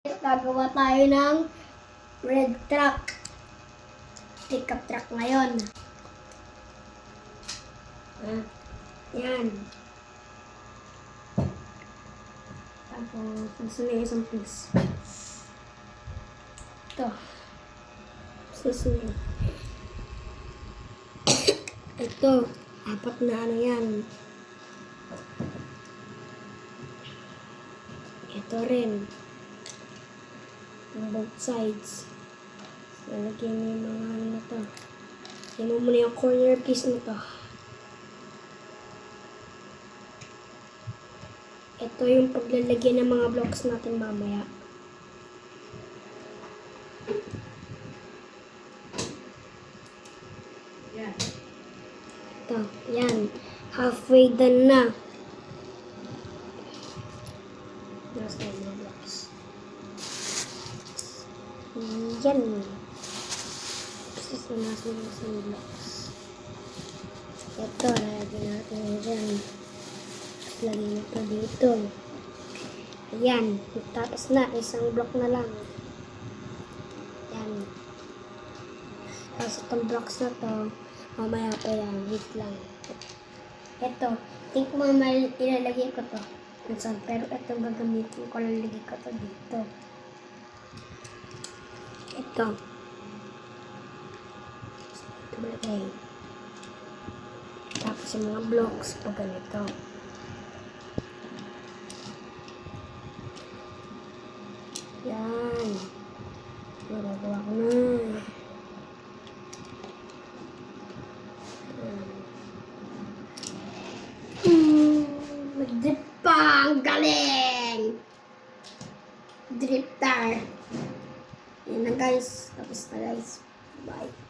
Gagawa tayo ng red truck. Pickup truck ngayon. Yan. Tapos, nasunod yung isang piece. Ito. Susunod. Ito. Apat na ano yan. Ito rin. On both sides. Lalagyan mo yung mga ano na to. Lagyan mo muna yung corner piece nito. Ito yung paglalagyan ng mga blocks natin mamaya. Yan. Ito. Yan. Halfway done na. Nasa yung mga blocks. Yan. Tapos nasa yung blocks. Ito. Lagyan natin dyan. Lagyan ito dito. Ayan. Tapos na. Isang block na lang. Ayan. Tapos itong blocks na to, mamaya pa yan. Wait lang. Ito. Think mo ilalagay ko to. Pero ito gagamitin ko. Lalagay ko to dito. Ito. Ito malagay. Tapos yung mga blocks pa ganito. Yan. Nagagawa ko na. Mag-drip pa. Ang galing! Drifter. Yan na guys. Tapos na guys. Bye.